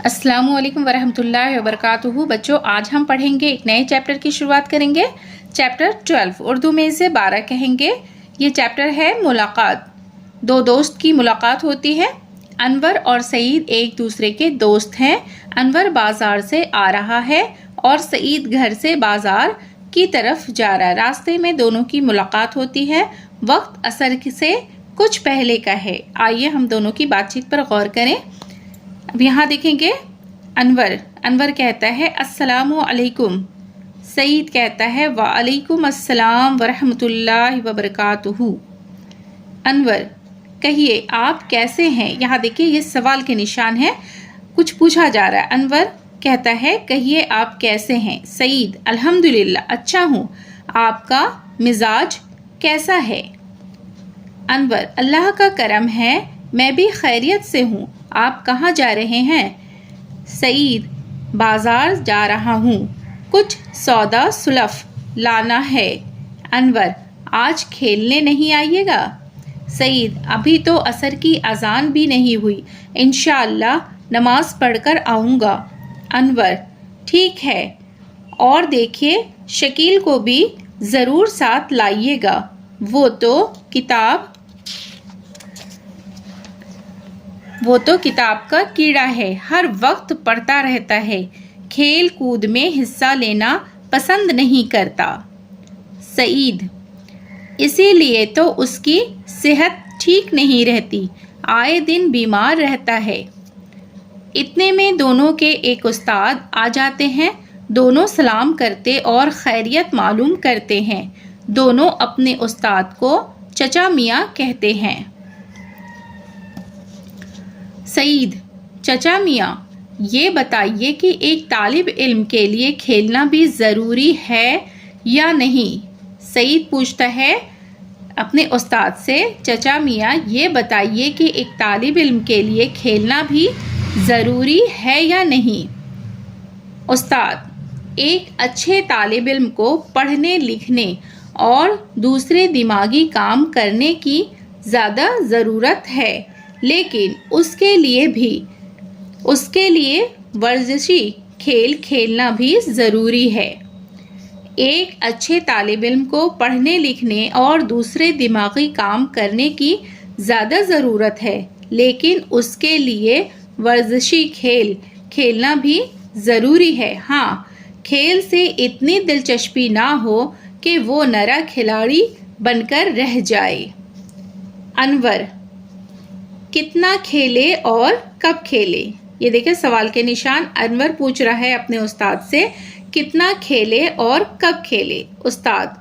अस्सलाम वालेकुम वरहमतुल्लाहि वबरकातुहू। बच्चों, आज हम पढ़ेंगे एक नए चैप्टर की शुरुआत करेंगे। चैप्टर 12 उर्दू में इसे 12 कहेंगे। ये चैप्टर है मुलाकात। दो दोस्त की मुलाकात होती है। अनवर और सईद एक दूसरे के दोस्त हैं। अनवर बाजार से आ रहा है और सईद घर से बाजार की तरफ जा रहा है। रास्ते में दोनों की मुलाकात होती है। वक्त असर से कुछ पहले का है। आइए हम दोनों की बातचीत पर गौर करें। अब यहाँ देखेंगे, अनवर कहता है अस्सलामु अलैकुम। सईद कहता है वालेकुम अस्सलाम वरहमतुल्लाहि वबरकातुहू। अनवर, कहिए आप कैसे हैं। यहाँ देखिए, ये सवाल के निशान है, कुछ पूछा जा रहा है। अनवर कहता है कहिए आप कैसे हैं। सईद अल्हम्दुलिल्लाह अच्छा हूँ, आपका मिजाज कैसा है। अनवर अल्लाह का करम है, मैं भी खैरियत से हूँ, आप कहाँ जा रहे हैं। सईद बाजार जा रहा हूँ, कुछ सौदा सुलफ लाना है। अनवर आज खेलने नहीं आइएगा। सईद अभी तो असर की अजान भी नहीं हुई, इंशाअल्लाह नमाज पढ़कर आऊँगा। अनवर ठीक है, और देखिए शकील को भी ज़रूर साथ लाइएगा, वो तो किताब का कीड़ा है, हर वक्त पढ़ता रहता है, खेल कूद में हिस्सा लेना पसंद नहीं करता। सईद इसीलिए तो उसकी सेहत ठीक नहीं रहती, आए दिन बीमार रहता है। इतने में दोनों के एक उस्ताद आ जाते हैं। दोनों सलाम करते और खैरियत मालूम करते हैं। दोनों अपने उस्ताद को चचा मियाँ कहते हैं। सईद चचा मियाँ, ये बताइए कि एक तालिब इल्म के लिए खेलना भी ज़रूरी है या नहीं। सईद पूछता है अपने उस्ताद से, चचा मियाँ ये बताइए कि एक तालिब इल्म के लिए खेलना भी ज़रूरी है या नहीं। उस्ताद एक अच्छे तालिब इल्म को पढ़ने लिखने और दूसरे दिमागी काम करने की ज़्यादा ज़रूरत है, लेकिन उसके लिए वर्जिशी खेल खेलना भी ज़रूरी है। एक अच्छे तालिब इल्म को पढ़ने लिखने और दूसरे दिमागी काम करने की ज़्यादा ज़रूरत है, लेकिन उसके लिए वर्जिशी खेल खेलना भी ज़रूरी है। हाँ, खेल से इतनी दिलचस्पी ना हो कि वो नरा खिलाड़ी बनकर रह जाए। अनवर कितना खेले और कब खेले। ये देखें सवाल के निशान। अनवर पूछ रहा है अपने उस्ताद से कितना खेले और कब खेले। उस्ताद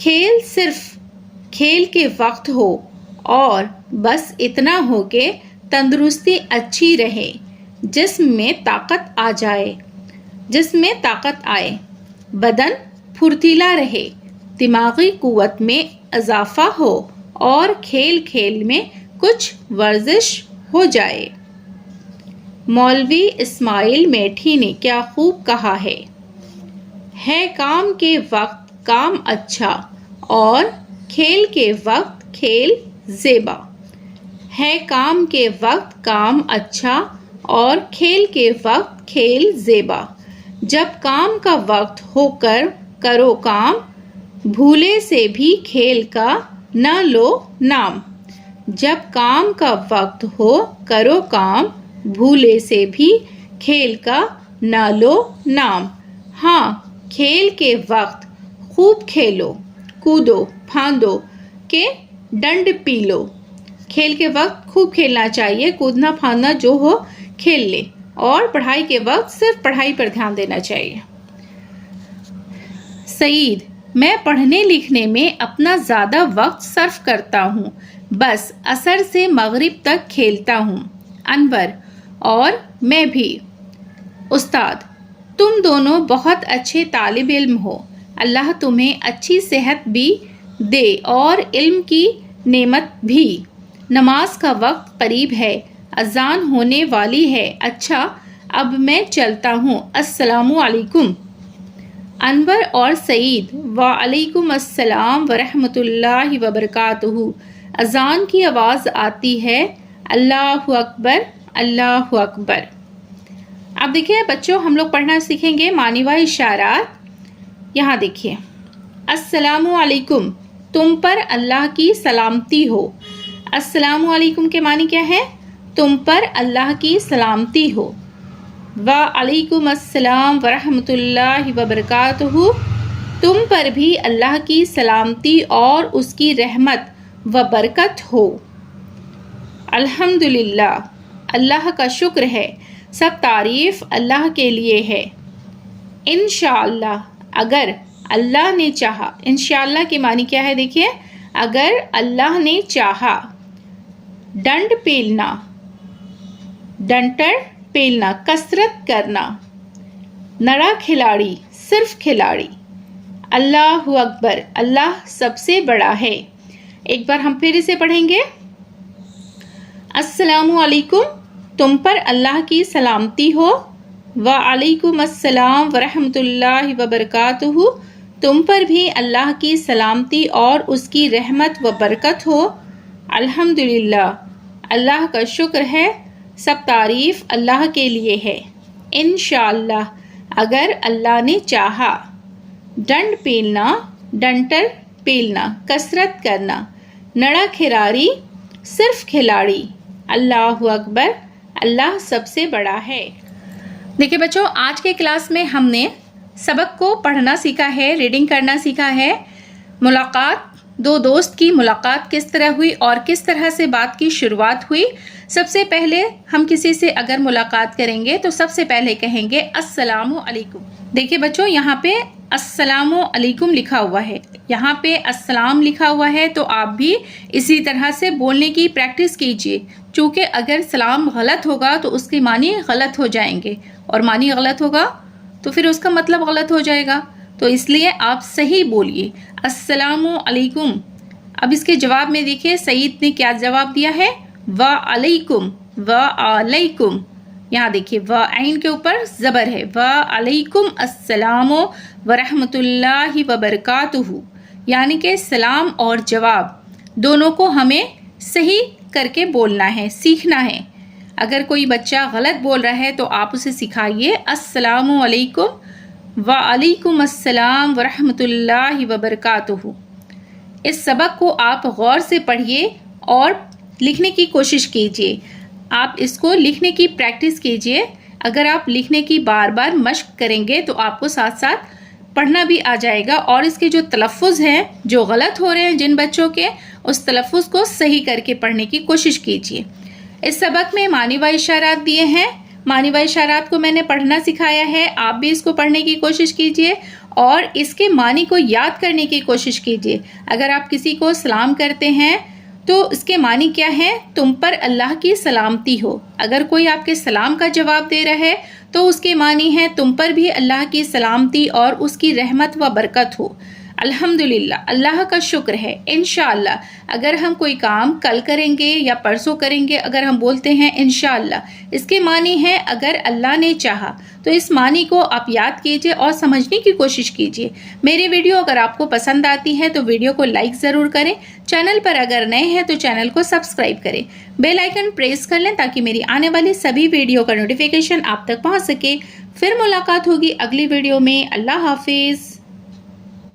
खेल सिर्फ खेल के वक्त हो और बस इतना हो कि तंदुरुस्ती अच्छी रहे, जिस्म में ताकत आए, बदन फुर्तीला रहे, दिमागी कुव्वत में इजाफा हो और खेल खेल में कुछ वर्जिश हो जाए। मौलवी इस्माइल मेठी ने क्या खूब कहा है काम के वक्त काम अच्छा और खेल के वक्त खेल ज़ेबा। है काम के वक्त काम अच्छा और खेल के वक्त खेल ज़ेबा। जब काम का वक्त होकर करो काम, भूले से भी खेल का न लो नाम। जब काम का वक्त हो करो काम, भूले से भी खेल का न लो नाम। हाँ, खेल के वक्त खूब खेलो, कूदो फांदो के डंड पी लो। खेल के वक्त खूब खेलना चाहिए, कूदना फांदना जो हो खेल ले, और पढ़ाई के वक्त सिर्फ पढ़ाई पर ध्यान देना चाहिए। सईद मैं पढ़ने लिखने में अपना ज़्यादा वक्त सर्फ करता हूँ, बस असर से मगरिब तक खेलता हूँ। अनवर और मैं भी। उस्ताद तुम दोनों बहुत अच्छे तालिब इल्म हो, अल्लाह तुम्हें अच्छी सेहत भी दे और इल्म की नेमत भी। नमाज का वक्त करीब है, अजान होने वाली है। अच्छा अब मैं चलता हूँ, अस्सलामु अलैकुम। अनवर और सईद वालेकुम अस्सलाम वरहमतुल्लाहि वबरकातुहू। अजान की आवाज़ आती है, अल्लाहु अकबर अल्लाहु अकबर। अब देखिए बच्चों, हम लोग पढ़ना सीखेंगे मानी व इशारात। यहाँ देखिए, अस्सलामु अलैकुम, तुम पर अल्लाह की सलामती हो। अस्सलामु अलैकुम के मानी क्या है? तुम पर अल्लाह की सलामती हो। व अलैकुम अस्सलाम व रहमतुल्लाहि व बरकातुहू, तुम पर भी अल्लाह की सलामती और उसकी रहमत व बरकत हो। अल्हम्दुलिल्लाह, अल्लाह का शुक्र है, सब तारीफ़ अल्लाह के लिए है। इंशाअल्लाह, अगर अल्लाह ने चाहा। इंशाअल्लाह की मानी क्या है? देखिए, अगर अल्लाह ने चाहा। डंड पेलना, डंटर पेलना, कसरत करना। नड़ा खिलाड़ी, सिर्फ खिलाड़ी। अल्लाहु अकबर, अल्लाह सबसे बड़ा है। एक बार हम फिर इसे पढ़ेंगे। अस्सलामु अलैकुम, तुम पर अल्लाह की सलामती हो। व अलैकुम अस्सलाम व रहमतुल्लाहि व बरकातुहू, तुम पर भी अल्लाह की सलामती और उसकी रहमत व बरकत हो। अल्हम्दुलिल्लाह, अल्लाह का शुक्र है, सब तारीफ़ अल्लाह के लिए है। इंशाअल्लाह, अगर अल्लाह ने चाहा। डंड पेलना, डंटर पेलना, कसरत करना। नड़ा खिलाड़ी, सिर्फ खिलाड़ी। अल्लाहु अकबर, अल्लाह सबसे बड़ा है। देखिए बच्चों, आज के क्लास में हमने सबक को पढ़ना सीखा है, रीडिंग करना सीखा है। मुलाकात, दो दोस्त की मुलाकात किस तरह हुई और किस तरह से बात की शुरुआत हुई। सबसे पहले हम किसी से अगर मुलाकात करेंगे तो सबसे पहले कहेंगे अस्सलामु अलैकुम। देखिए बच्चों, यहाँ पे अस्सलामु अलैकुम लिखा हुआ है, यहाँ पे अस्सलाम लिखा हुआ है, तो आप भी इसी तरह से बोलने की प्रैक्टिस कीजिए। चूँकि अगर सलाम गलत होगा तो उसके मानी गलत हो जाएंगे, और मानी गलत होगा तो फिर उसका मतलब गलत हो जाएगा। तो इसलिए आप सही बोलिए, अस्सलामु अलैकुम। अब इसके जवाब में देखिए सईद ने क्या जवाब दिया है? व अलैकुम, व अलैकुम। यहाँ देखिए व आइन के ऊपर ज़बर है। व अलैकुम अस्सलामु व रहमतुल्लाहि व बरकातुहू, यानी कि सलाम और जवाब दोनों को हमें सही करके बोलना है, सीखना है। अगर कोई बच्चा गलत बोल रहा है तो आप उसे सिखाइए अस्सलामु अलैकुम व अलैकुम अस्सलाम व रहमतुल्लाहि व बरकातुहू। इस सबक को आप गौर से पढ़िए और लिखने की कोशिश कीजिए। आप इसको लिखने की प्रैक्टिस कीजिए। अगर आप लिखने की बार बार मश्क करेंगे तो आपको साथ साथ पढ़ना भी आ जाएगा, और इसके जो तलफ़्फ़ुज़ हैं जो गलत हो रहे हैं जिन बच्चों के, उस तलफ़्फ़ुज़ को सही करके पढ़ने की कोशिश कीजिए। इस सबक में मानी व इशारात दिए हैं। मानी व इशारात को मैंने पढ़ना सिखाया है, आप भी इसको पढ़ने की कोशिश कीजिए और इसके मानी को याद करने की कोशिश कीजिए। अगर आप किसी को सलाम करते हैं तो इसके मानी क्या है? तुम पर अल्लाह की सलामती हो। अगर कोई आपके सलाम का जवाब दे रहा है तो उसके मानी है तुम पर भी अल्लाह की सलामती और उसकी रहमत व बरकत हो। अल्हम्दुलिल्लाह, अल्लाह का शुक्र है। इंशाअल्लाह, अगर हम कोई काम कल करेंगे या परसों करेंगे, अगर हम बोलते हैं इंशाअल्लाह, इसके मानी है अगर अल्लाह ने चाहा। तो इस मानी को आप याद कीजिए और समझने की कोशिश कीजिए। मेरी वीडियो अगर आपको पसंद आती है तो वीडियो को लाइक ज़रूर करें। चैनल पर अगर नए हैं तो चैनल को सब्सक्राइब करें, बेल आइकन प्रेस कर लें ताकि मेरी आने वाली सभी वीडियो का नोटिफिकेशन आप तक पहुँच सके। फिर मुलाकात होगी अगली वीडियो में। अल्लाह हाफिज़।